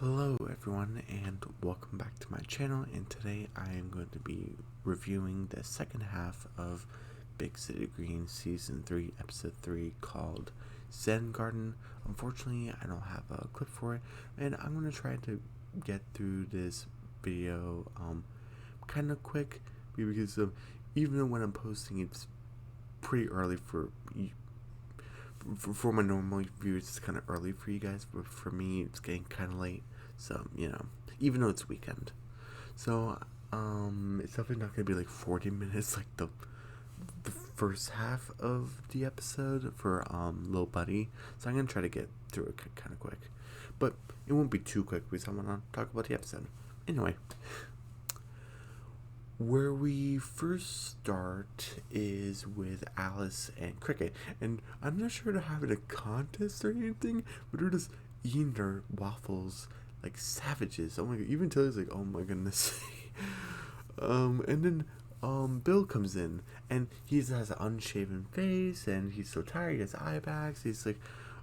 Hello everyone and welcome back to my channel, and today I am going to be reviewing the second half of Big City Green Season 3 Episode 3 called Zen Garden. Unfortunately I don't have a clip for it, and I'm going to try to get through this video kind of quick because even when I'm posting it's pretty early for my normal viewers. It's kind of early for you guys, but for me it's getting kind of late, so even though it's weekend. So it's definitely not gonna be like 40 minutes like the first half of the episode for Lil Buddy. So I'm gonna try to get through it kind of quick, but it won't be too quick because I want to talk about the episode anyway. Where we first start is with Alice and Cricket, and I'm not sure they're having a contest or anything, but they're just eating their waffles like savages. Oh my god, even Tilly's like, oh my goodness. And then Bill comes in, and he has an unshaven face, and he's so tired, he has eye bags, he's like,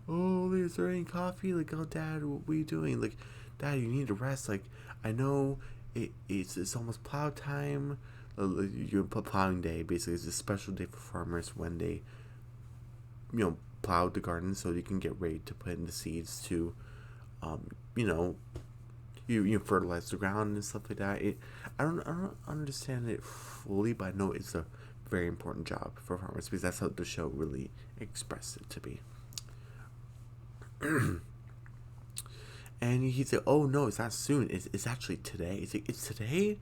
oh, is there any coffee? Like, oh dad, what are you doing? Like, dad, you need to rest. Like, I know it's almost plow time. You put plowing day basically is a special day for farmers when they plow the garden so you can get ready to put in the seeds to um you know you fertilize the ground and stuff like that. I don't understand it fully, but I know it's a very important job for farmers because that's how the show really expressed it to be. And he said, "Oh no, it's not soon. It's actually today." It's like, "It's today."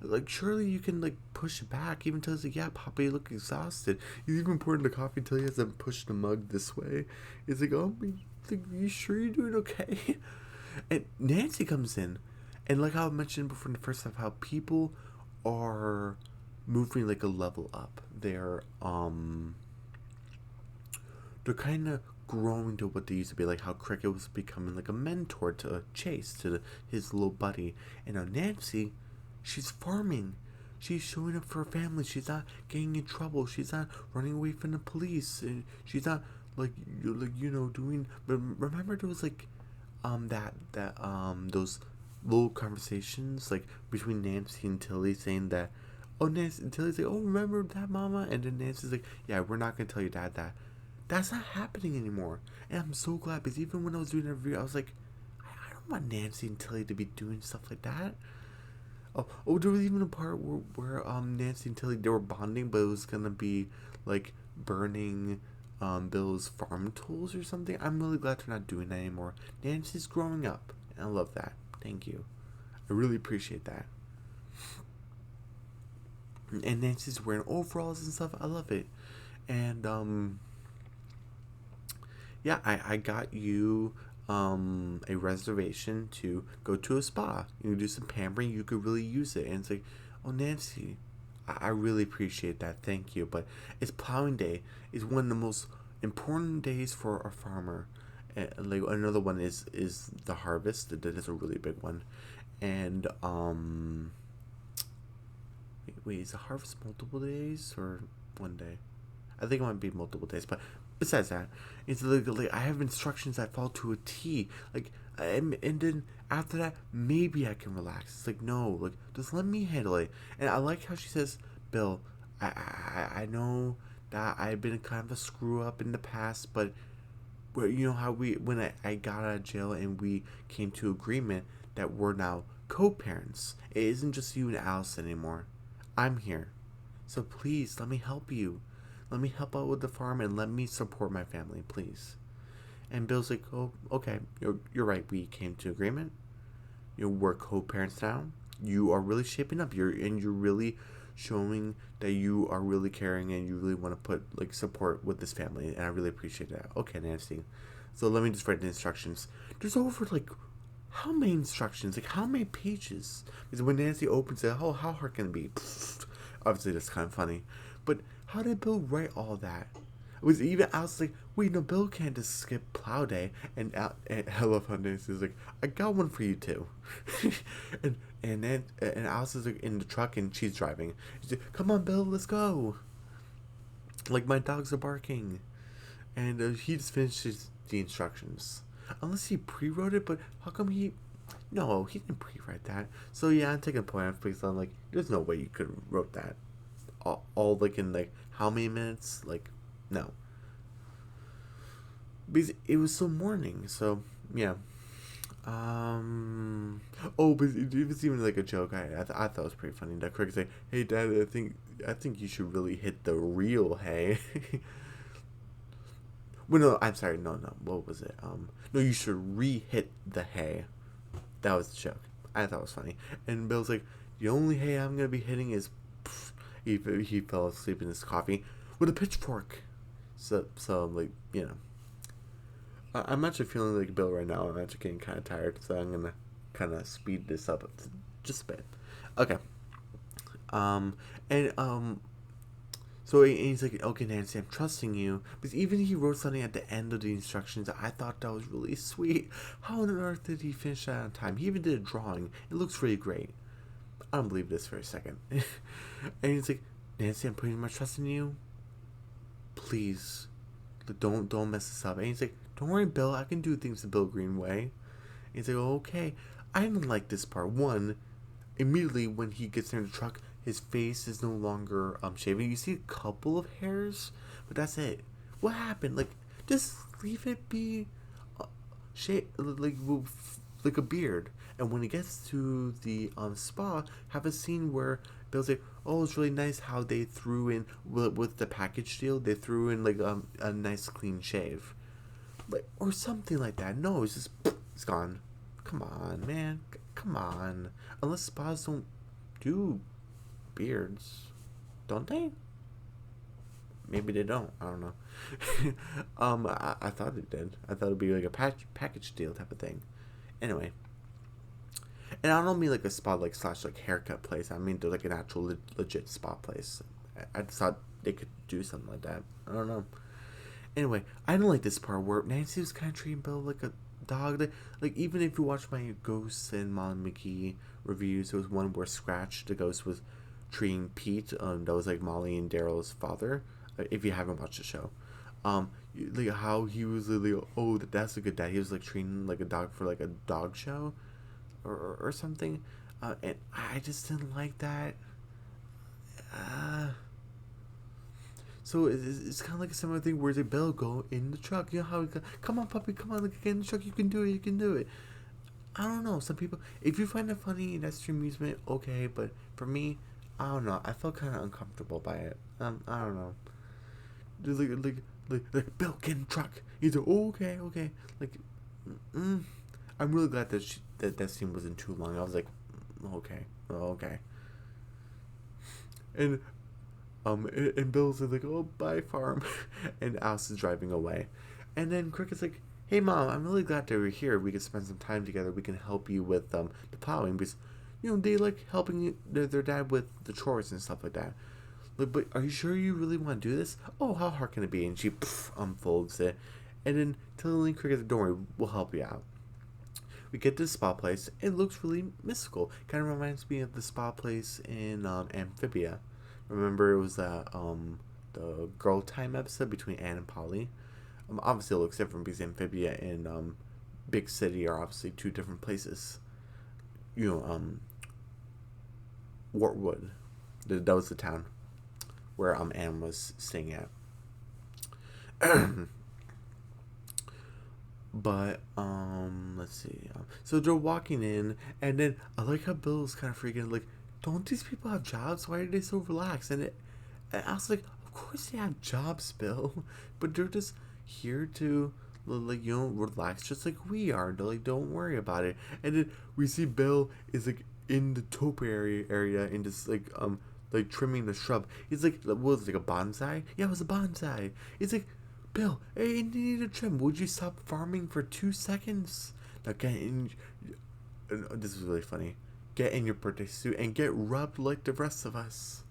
Like, surely you can like push it back. Even till he's like, "Yeah, Papa, you look exhausted." He's even pouring the coffee until he has to push the mug this way. He's like, "Oh, like, you sure you're doing okay?" And Nancy comes in, and like how I mentioned before in the first half, how people are moving like a level up. They're kind of growing to what they used to be, like how Cricket was becoming like a mentor to Chase, to his little buddy. And now Nancy, she's farming. She's showing up for her family. She's not getting in trouble. She's not running away from the police. And she's not like doing. But remember, there was like those little conversations like between Nancy and Tilly saying that, oh, Nancy and Tilly's like, oh, remember that, Mama? And then Nancy's like, yeah, we're not gonna tell your dad that. That's not happening anymore, and I'm so glad, because even when I was doing a review, I was like, I don't want Nancy and Tilly to be doing stuff like that. Oh, there was even a part where Nancy and Tilly, they were bonding, but it was gonna be like burning Bill's farm tools or something. I'm really glad they're not doing that anymore. Nancy's growing up, and I love that. Thank you. I really appreciate that. And Nancy's wearing overalls and stuff. I love it. And yeah, I got you a reservation to go to a spa. You can do some pampering. You could really use it. And it's like, oh, Nancy, I really appreciate that. Thank you. But it's plowing day. It's one of the most important days for a farmer. Like, another one is the harvest. That is a really big one. And wait, is the harvest multiple days or one day? I think it might be multiple days, but besides that, it's like I have instructions that fall to a T. Like, and then after that, maybe I can relax. It's like, no, like, just let me handle it. And I like how she says, Bill, I know that I've been kind of a screw up in the past, but where you know how when I got out of jail and we came to agreement that we're now co-parents. It isn't just you and Alice anymore. I'm here, so please let me help you. Let me help out with the farm and let me support my family, please. And Bill's like, oh, okay, you're right. We came to agreement. We're co-parents now. You are really shaping up. You're really showing that you are really caring and you really want to put like support with this family, and I really appreciate that. Okay, Nancy. So let me just write the instructions. There's over like how many instructions? Like, how many pages? Because when Nancy opens it, oh, how hard can it be? Obviously, that's kind of funny. But how did Bill write all that? It was even, I was like, wait, no, Bill can't just skip plow day. And I love how Nancy's like, I got one for you too. and Alice is like in the truck and she's driving. She's like, come on, Bill, let's go. Like, my dogs are barking. And he just finishes the instructions. Unless he pre-wrote it, but how come he No, he didn't pre-write that. So yeah, I'm taking a point off because I'm like, there's no way you could have wrote that all like in like how many minutes? Like, no, because it was so morning. So yeah. Um. Oh, but it was even like a joke. I thought it was pretty funny. That Craig say, "Hey, Dad, I think you should really hit the real hay." Well, no, I'm sorry. No, no. What was it? No, you should re-hit the hay. That was the joke. I thought it was funny. And Bill's like, the only hay I'm gonna be hitting is. Pff. He fell asleep in his coffee with a pitchfork. So I'm like, I'm actually feeling like Bill right now. I'm actually getting kind of tired, so I'm gonna kind of speed this up just a bit. Okay. Um, and so he's like, okay, Nancy, I'm trusting you. Because even he wrote something at the end of the instructions that I thought that was really sweet. How on earth did he finish that on time? He even did a drawing. It looks really great. I don't believe this for a second. And he's like, Nancy, I'm putting my trust in you. Please, don't mess this up. And he's like, don't worry, Bill. I can do things the Bill Green way. And he's like, okay. I didn't like this part. One, immediately when he gets in the truck, his face is no longer shaven. You see a couple of hairs, but that's it. What happened? Like, just leave it be, like a beard. And when he gets to the spa, have a scene where Bill's like, "Oh, it's really nice how they threw in with the package deal. They threw in like a nice clean shave, like or something like that." No, it's just it's gone. Come on, man. Come on. Unless spas don't do beards, don't they? Maybe they don't. I don't know. I thought it did. I thought it'd be like a package deal type of thing. Anyway, and I don't mean like a spa like slash like haircut place. I mean like an actual legit spa place. I just thought they could do something like that. I don't know. Anyway, I don't like this part where Nancy was kind of treating Bill like a dog. Like even if you watch my Ghosts and Molly McGee reviews, there was one where Scratch the ghost was treating Pete. That was like Molly and Daryl's father. If you haven't watched the show, like how he was like, oh, that's a good dad. He was like treating like a dog for like a dog show, or something. And I just didn't like that. Uh, So it's kind of like a similar thing where the Bill go in the truck. You know how he go, come on, puppy, come on, like, get in the truck. You can do it. You can do it. I don't know. Some people, if you find it funny, that's your amusement, okay. But for me, I don't know. I felt kind of uncomfortable by it. I don't know. Like Bill, get in the truck. He's like, oh, okay, okay. Like, mm, I'm really glad that that scene wasn't too long. I was like, okay, okay. And and Bill's like, oh, bye, farm. And Alice is driving away. And then Cricket's like, hey, Mom, I'm really glad that we're here. We can spend some time together. We can help you with the plowing because, they like helping their dad with the chores and stuff like that. Like, but are you sure you really want to do this? Oh, how hard can it be? And she unfolds it. And then telling Cricket, don't worry, we'll help you out. We get to the spa place. It looks really mystical. Kind of reminds me of the spa place in Amphibia. Remember, it was the Girl Time episode between Anne and Polly. Obviously, it looks different because Amphibia and Big City are obviously two different places. Wartwood, that was the town where Anne was staying at. But let's see. So they're walking in, and then I like how Bill's kind of freaking like, don't these people have jobs? Why are they so relaxed? And I was like, of course they have jobs, Bill, but they're just here to like relax, just like we are. They're like, don't worry about it. And then we see Bill is like in the topiary area and just like trimming the shrub. He's like, what was it, like a bonsai? Yeah, it was a bonsai. It's like, Bill, hey, you need a trim. Would you stop farming for 2 seconds? Now get in. This is really funny. Get in your birthday suit and get rubbed like the rest of us.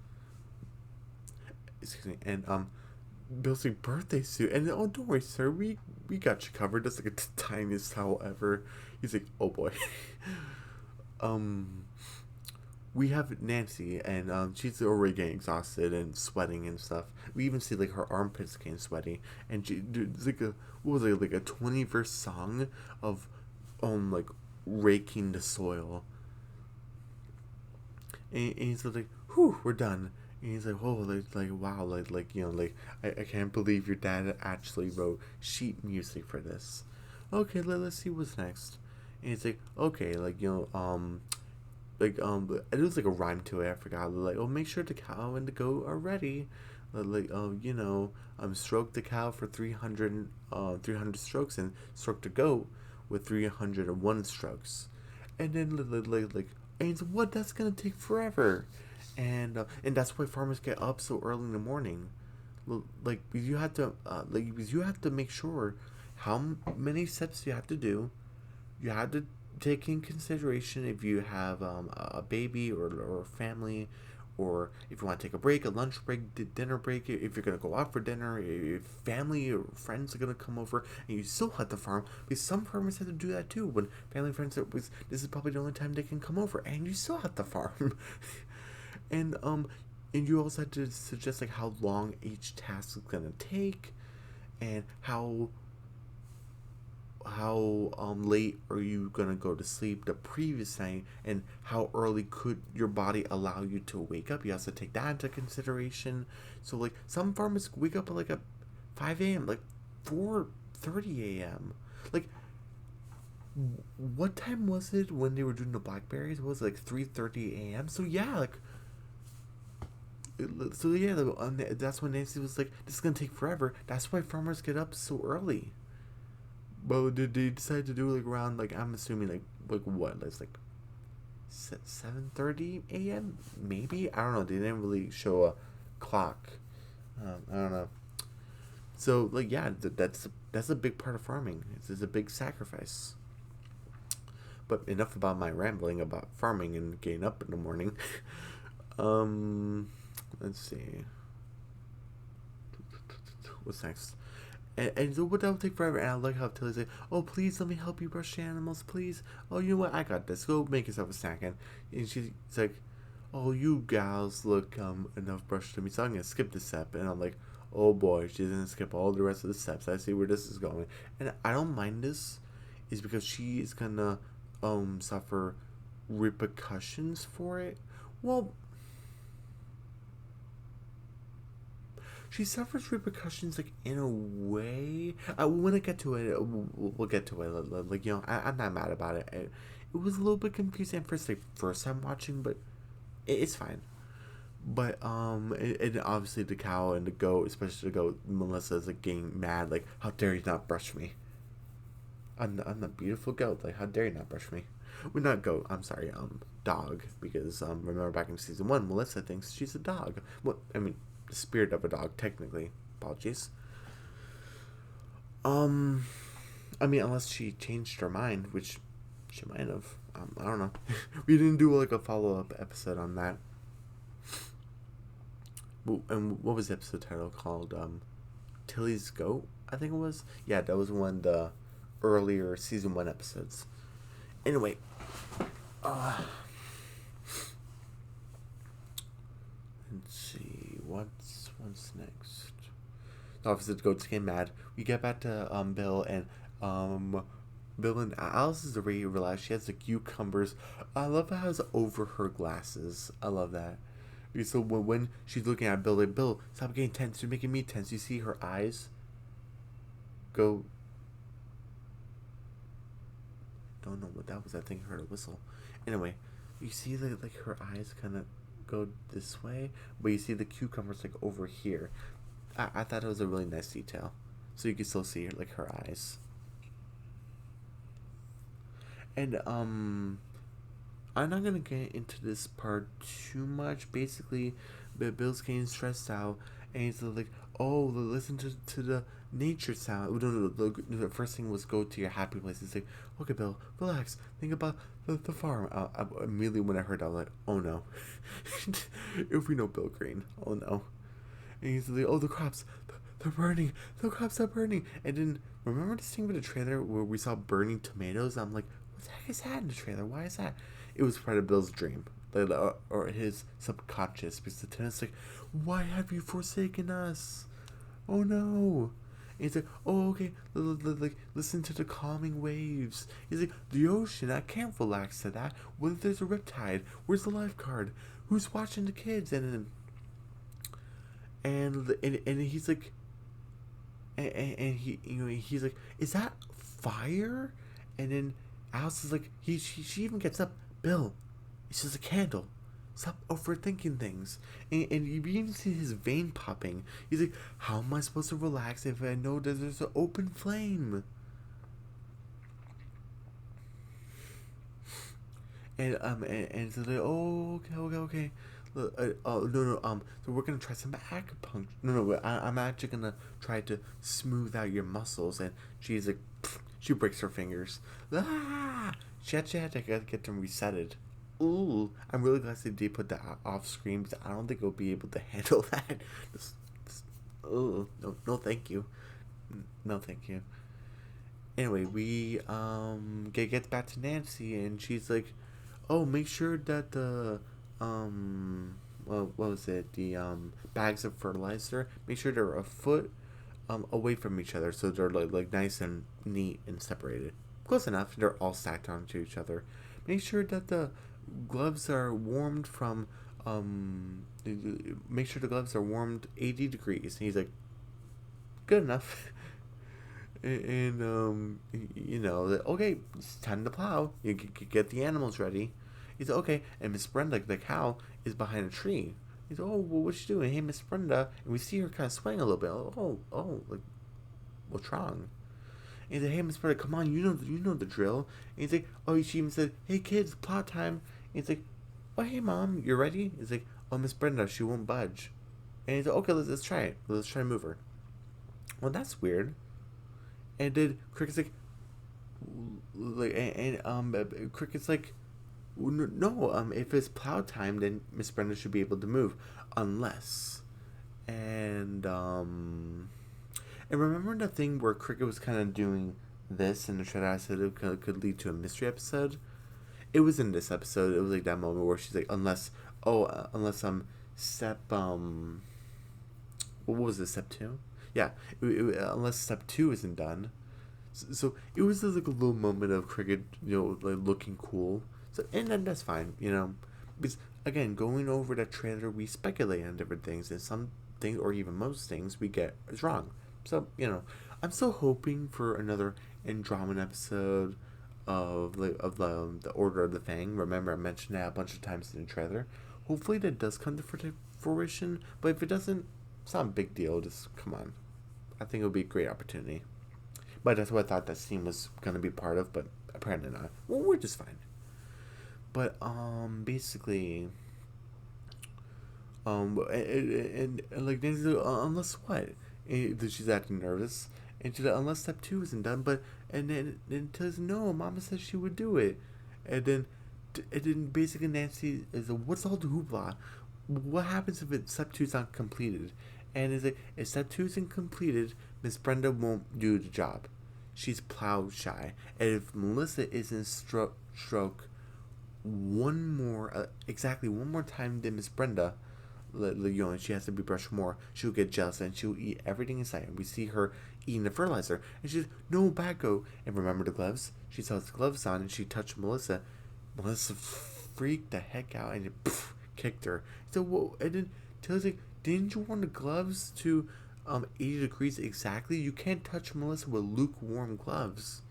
Excuse me. And Bill's like, birthday suit. And oh, don't worry, sir. We got you covered. That's like the tiniest towel ever. He's like, oh boy. um. We have Nancy, and she's already getting exhausted and sweating and stuff. We even see like her armpits getting sweaty, and it's like a 20-verse song of like raking the soil. And he's like, "Whew, we're done." And he's like, "Oh, wow, I can't believe your dad actually wrote sheet music for this." Okay, let's see what's next. And he's like, "Okay, it was like a rhyme to it. I forgot. Like, oh, make sure the cow and the goat are ready. Stroke the cow for 300 strokes, and stroke the goat with 301 strokes." And then and so what? That's gonna take forever, and that's why farmers get up so early in the morning. Because you have to make sure how many steps you have to do. You have to take in consideration if you have a baby or a family, or if you want to take a break, a lunch break, dinner break, if you're going to go out for dinner, if family or friends are going to come over, and you still have to farm, because some farmers have to do that too. When family friends this is probably the only time they can come over, and you still have to farm. and and you also have to suggest like how long each task is going to take, and how late are you gonna go to sleep the previous night, and how early could your body allow you to wake up. You have to take that into consideration. So like some farmers wake up at like a 5 a.m, like 4:30 a.m. Like what time was it when they were doing the blackberries? Was it like 3:30 a.m? So yeah, that's when Nancy was like, this is gonna take forever. That's why farmers get up so early. But did they decide to do like around, like, I'm assuming like what? It's like 7:30 a.m. Maybe, I don't know. They didn't really show a clock. I don't know. So like yeah, that's a big part of farming. It's a big sacrifice. But enough about my rambling about farming and getting up in the morning. um, let's see. What's next? And so what that would take forever. And I like how Tilly's like, "Oh, please let me help you brush the animals, please. Oh, you know what? I got this. Go make yourself a snack." And she's like, "Oh, you gals look enough brushed to me, so I'm gonna skip this step." And I'm like, "Oh boy, she doesn't skip all the rest of the steps. I see where this is going." And I don't mind this, is because she is gonna suffer repercussions for it. Well, she suffers repercussions, like, in a way. When I get to it, we'll get to it. Like, I'm not mad about it. It was a little bit confusing at first, like, first time watching, but it's fine. But and obviously the cow and the goat, especially the goat, Melissa is like getting mad, like, how dare you not brush me? I'm the beautiful goat. Like, how dare you not brush me? Well, not goat. I'm sorry. Dog. Because remember back in season 1, Melissa thinks she's a dog. Well, I mean, the spirit of a dog, technically. Apologies. Um, I mean, unless she changed her mind, which she might have. I don't know. We didn't do like a follow up episode on that. And what was the episode title called? Tilly's Goat, I think it was. Yeah, that was one of the earlier season 1 episodes. Anyway, let's see what's next. Obviously, the goats get mad. We get back to Bill, and Bill and Alice is already realized she has the cucumbers. I love how it's over her glasses. I love that. So when she's looking at Bill, like, Bill, stop getting tense. You're making me tense. You see her eyes go. Don't know what that was. I think I heard a whistle. Anyway, you see like her eyes kind of go this way, but you see the cucumbers like over here. I thought it was a really nice detail, so you can still see like her eyes. And I'm not gonna get into this part too much. Basically, but Bill's getting stressed out, and he's like, "Oh, listen to the nature sound." No, the first thing was go to your happy place. He's like, "Okay, Bill, relax. Think about the farm." Immediately when I heard that, I was like, "Oh no!" If we know Bill Green, oh no. And he's like, "Oh, the crops, they're burning. The crops are burning." And then remember this thing with the trailer where we saw burning tomatoes? I'm like, what the heck is that in the trailer? Why is that? It was part of Bill's dream, or his subconscious, because the tenant's like, "Why have you forsaken us? Oh no!" And he's like, oh, okay, like, listen to the calming waves. He's like, the ocean, I can't relax to that. What if there's a riptide? Where's the lifeguard? Who's watching the kids? And he's like, and he, he's like, is that fire? And then Alice is like, she even gets up, Bill, it's just a candle. Stop overthinking things. And you even see his vein popping. He's like, how am I supposed to relax if I know that there's an open flame? And so they're like, oh, okay. Oh, no, so we're gonna try some acupuncture. No, I'm actually gonna try to smooth out your muscles. And she's like, she breaks her fingers. Ah! She had to get them resetted. Ooh, I'm really glad they did put that off screen because I don't think I'll be able to handle that. Ooh, no, thank you. No, thank you. Anyway, we gets back to Nancy and she's like, "Oh, make sure that the what was it? The bags of fertilizer. Make sure they're a foot away from each other so they're like nice and neat and separated. Close enough. They're all stacked onto each other. Make sure that the gloves are warmed from make sure the gloves are warmed 80 degrees." And he's like, good enough. And okay, it's time to plow. You get the animals ready. He's like, okay, and Miss Brenda, the cow, is behind a tree. He's like, oh, well, what's she doing? Hey, Miss Brenda, and we see her kind of swaying a little bit. Like, what's wrong? And he's like, hey, Miss Brenda, come on, you know the drill. And he's like, oh, she even said, hey, kids, plow time. And he's like, oh, hey, mom, you ready? He's like, oh, Miss Brenda, she won't budge. And he's like, okay, let's try it. Let's try to move her. Well, that's weird. And then Cricket's Cricket's like, no, if it's plow time, then Miss Brenda should be able to move, unless, and remember the thing where Cricket was kind of doing this, and the Shred Eye said it could lead to a mystery episode. It was in this episode. It was like that moment where she's like, unless step what was it, step two? Yeah, unless step two isn't done. So it was just like a little moment of Cricket, like looking cool. So and then that's fine, because again, going over that trailer, we speculate on different things, and some things, or even most things, we get is wrong. So I'm still hoping for another Andromeda episode of the Order of the Fang. Remember, I mentioned that a bunch of times in the trailer. Hopefully, that does come to fruition. But if it doesn't, it's not a big deal. Just come on. I think it would be a great opportunity. But that's what I thought that scene was gonna be part of. But apparently not. Well, we're just fine. But basically, and like Nancy's like, unless what? And she's acting nervous, and she's like, unless step two isn't done. But and then tells no, Mama said she would do it, and then basically Nancy is like, what's all the hoopla? What happens if step two's not completed? And is like, if step two isn't completed, Miss Brenda won't do the job. She's plow shy, and if Melissa isn't stroke exactly one more time than Miss Brenda, she has to be brushed more. She'll get jealous and she'll eat everything in sight. And we see her eating the fertilizer, and she's no Baggo. And remember the gloves? She saw the gloves on, and she touched Melissa. Melissa freaked the heck out and kicked her. So whoa, and then Taylor's like, didn't you want the gloves to 80 degrees exactly? You can't touch Melissa with lukewarm gloves.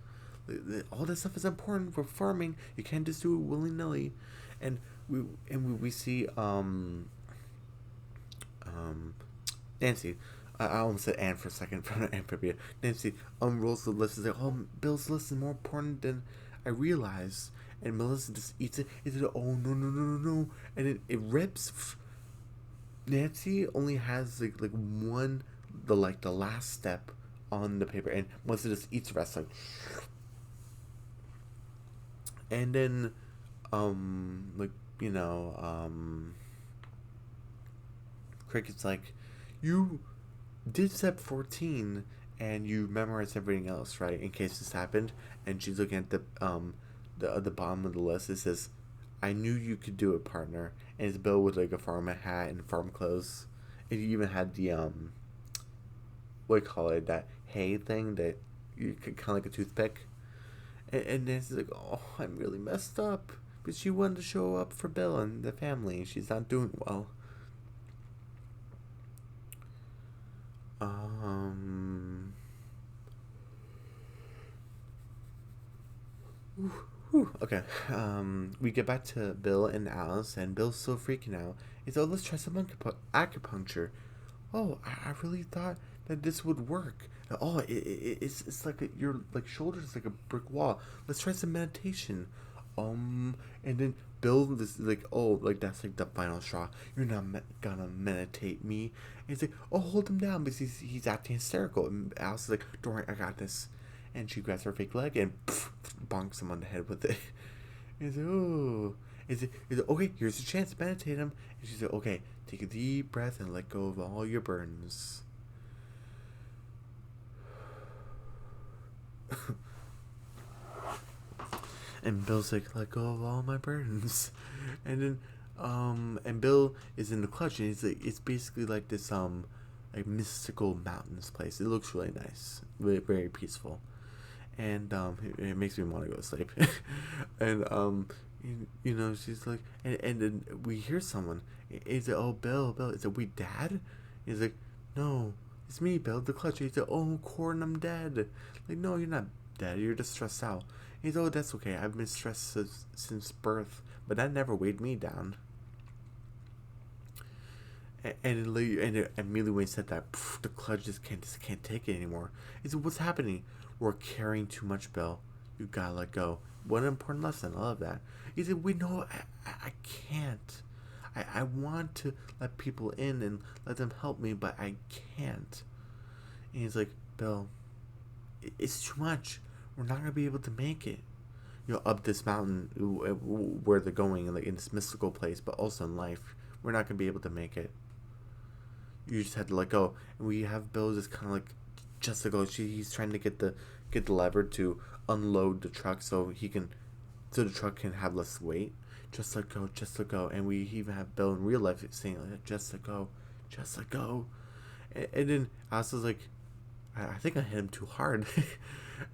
All this stuff is important for farming. You can't just do it willy nilly. And we see Nancy. I almost said Anne for a second from Amphibia. Nancy rolls the list and says, oh, Bill's list is more important than I realized. And Melissa just eats it. It's like, oh, no. And it rips. Nancy only has like one, the last step on the paper. And Melissa just eats the rest. Like, and then, Cricket's like, you did step 14 and you memorized everything else, right? In case this happened. And she's looking at the bottom of the list. It says, I knew you could do it, partner. And it's Bill with like a farmer hat and farm clothes. And he even had the what do you call it? That hay thing that you could kind of like a toothpick. And Nancy's like, oh, I'm really messed up. But she wanted to show up for Bill and the family. She's not doing well. Um. Okay. We get back to Bill and Alice, and Bill's still freaking out. He's, oh, let's try some acupuncture. Oh, I really thought that this would work. Oh, it's like your like shoulders like a brick wall. Let's try some meditation. And then Bill is like, oh, like that's like the final straw. You're not gonna meditate me. And he's like, oh, hold him down because he's acting hysterical. And Alice is like, don't worry, I got this. And she grabs her fake leg and bonks him on the head with it. He's like, oh. Is it okay? Here's a chance to meditate him. And she's like, okay, take a deep breath and let go of all your burdens. And Bill's like, let go of all my burdens. And then, and Bill is in the clutch, and he's like, it's basically like this, like mystical mountains place. It looks really nice, really very peaceful, and it makes me want to go to sleep. And you know, she's like, and then we hear someone. Is it, oh, Bill? Is it we dad? He's like, no, it's me, Bill, the clutch. He's like, oh, Corn, I'm dead. Like, no, you're not dead. You're just stressed out. He's, oh, that's okay. I've been stressed since birth, but that never weighed me down. And immediately when he said that, the clutch just can't take it anymore. He said, what's happening? We're carrying too much, Bill. You gotta let go. What an important lesson. I love that. He said, we know I can't. I want to let people in and let them help me, but I can't. And he's like, Bill, it's too much. We're not going to be able to make it. You know, up this mountain where they're going, like in this mystical place, but also in life. We're not going to be able to make it. You just had to let go. And we have Bill just kind of like, just to go. He's trying to get the lever to unload the truck so the truck can have less weight. Just let go, just let go. And we even have Bill in real life saying like that, just let go, just let go. And then Alice was like, I think I hit him too hard.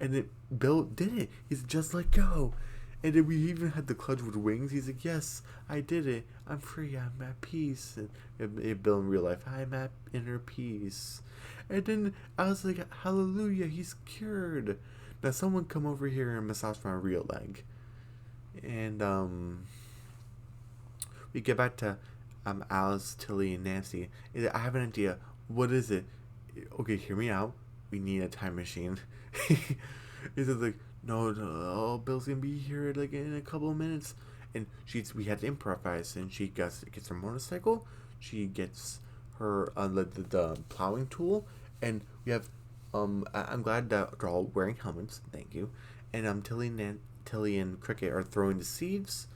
And then Bill did it. He's just let go. And then we even had the clutch with wings. He's like, yes, I did it. I'm free. I'm at peace. And Bill in real life, I'm at inner peace. And then I was like, hallelujah, he's cured. Now someone come over here and massage my real leg. And we get back to Alice, Tilly, and Nancy. I have an idea. What is it? Okay, hear me out. We need a time machine. Is it like, no, oh, Bill's gonna be here like in a couple of minutes, and we had to improvise, and she gets her motorcycle, she gets her the plowing tool, and we have I'm glad that they're all wearing helmets, thank you, and Tilly and Cricket are throwing the seeds,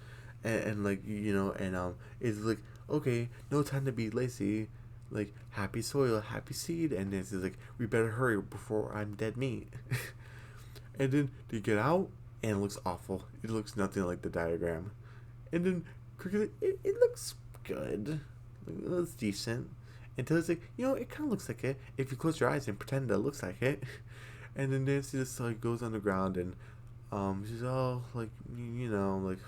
and like, you know, and it's like, okay, no time to be lazy. Like, happy soil, happy seed, and it's like, we better hurry before I'm dead meat. And then they get out, and it looks awful. It looks nothing like the diagram. And then Cricket, it looks good. It looks decent. Until it's like, you know, it kind of looks like it. If you close your eyes and pretend that it looks like it. And then Nancy just like goes on the ground, and she's all like, you know, like,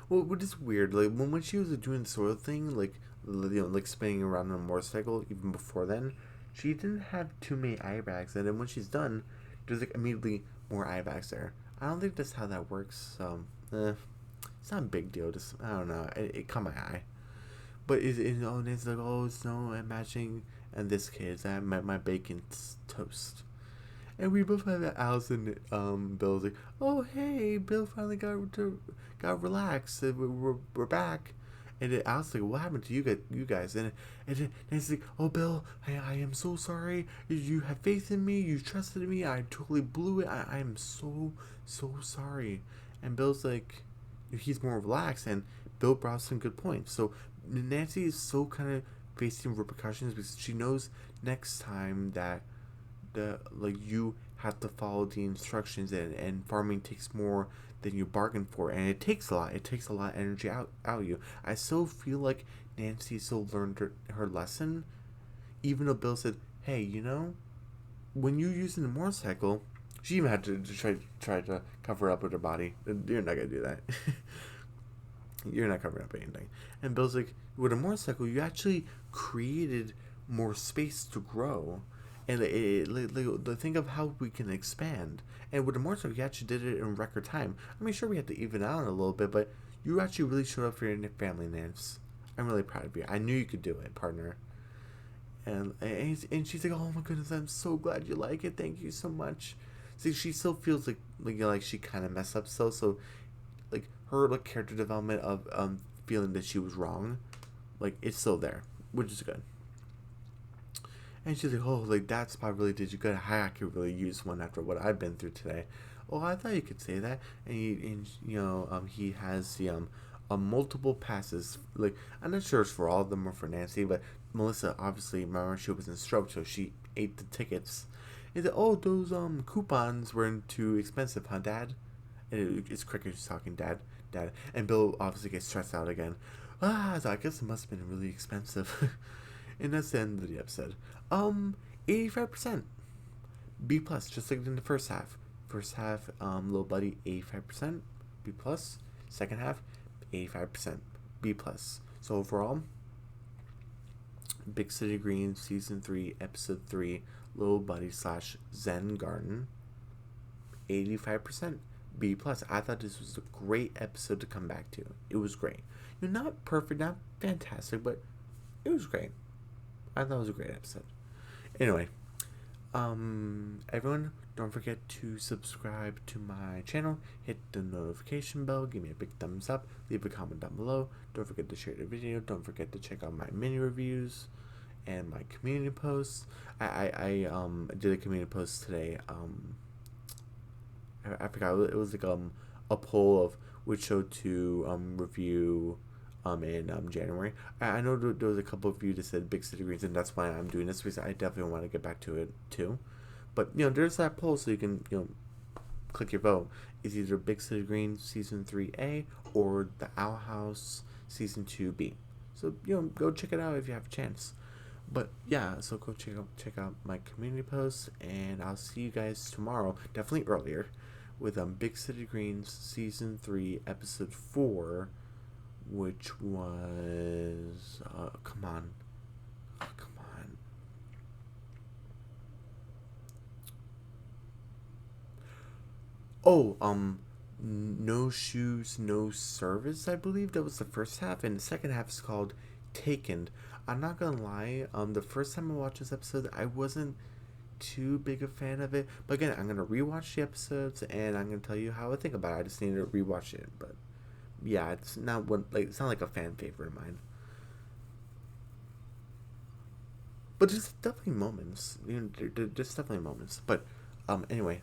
well, what is weird, like when she was doing the soil thing, like, you know, like spinning around on a motorcycle, even before then, she didn't have too many eye bags, and then when she's done, there's like immediately more eye bags there. I don't think that's how that works. So, it's not a big deal. Just, I don't know. It caught my ie. But it's like, oh, it's no, I'm matching. And this kid's my bacon's toast. And we both have that. Allison, Bill's like, oh, hey, Bill finally got relaxed. We're back. And then Alice like, what happened to you guys? And then it's like, oh, Bill, I am so sorry. You have faith in me. You trusted me. I totally blew it. I am so sorry. And Bill's like, he's more relaxed. And Bill brought some good points. So Nancy is so kind of facing repercussions because she knows next time that you have to follow the instructions, and farming takes more than you bargain for, and it takes a lot of energy out of you. I still feel like Nancy still learned her lesson, even though Bill said hey, when you're using the motorcycle, she even had to try to cover up with her body. You're not gonna do that. You're not covering up anything. And Bill's like, with a motorcycle, you actually created more space to grow. And think of how we can expand. And with the motorcycle, you actually did it in record time. I mean, sure, we had to even out a little bit, but you actually really showed up for your family, Nance. I'm really proud of you. I knew you could do it, partner. And she's like, oh my goodness, I'm so glad you like it. Thank you so much. See, she still feels like she kind of messed up still. So like her character development of feeling that she was wrong, like it's still there, which is good. And she's like, oh, like that spot really did you good. I could really use one after what I've been through today. Oh, I thought you could say that. He has the multiple passes. Like I'm not sure it's for all of them or for Nancy, but Melissa obviously remember she was in stroke, so she ate the tickets. And said, oh, those coupons weren't too expensive, huh, Dad? And it's Cricket who's talking, Dad. And Bill obviously gets stressed out again. So I guess it must have been really expensive. And that's the end of the episode. 85%. B plus, just like in the first half. First half, little buddy, 85%. B plus. Second half, 85%. B plus. So overall, Big City Greens season 3, episode 3, little buddy / Zen Garden, 85%. B plus. I thought this was a great episode to come back to. It was great. Not perfect, not fantastic, but it was great. I thought it was a great episode. Anyway, everyone, don't forget to subscribe to my channel. Hit the notification bell. Give me a big thumbs up. Leave a comment down below. Don't forget to share the video. Don't forget to check out my mini reviews and my community posts. I did a community post today. I forgot, it was like a poll of which show to review in January. I know there was a couple of you that said Big City Greens, and that's why I'm doing this, because I definitely want to get back to it too. But there's that poll, so you can click your vote. It's either Big City Greens season 3A or The Owl House season 2B. So go check it out if you have a chance. But yeah, so go check out my community posts, and I'll see you guys tomorrow, definitely earlier, with Big City Greens season 3 episode 4, which was come on. Oh, No Shoes, No Service, I believe that was the first half, and the second half is called Taken. I'm not gonna lie, the first time I watched this episode, I wasn't too big a fan of it. But again, I'm gonna rewatch the episodes, and I'm gonna tell you how I think about it. I just need to rewatch it, but yeah, it's not like a fan favorite of mine. But there's definitely moments. There's definitely moments. But anyway,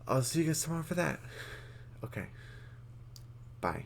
I'll see you guys tomorrow for that. Okay. Bye.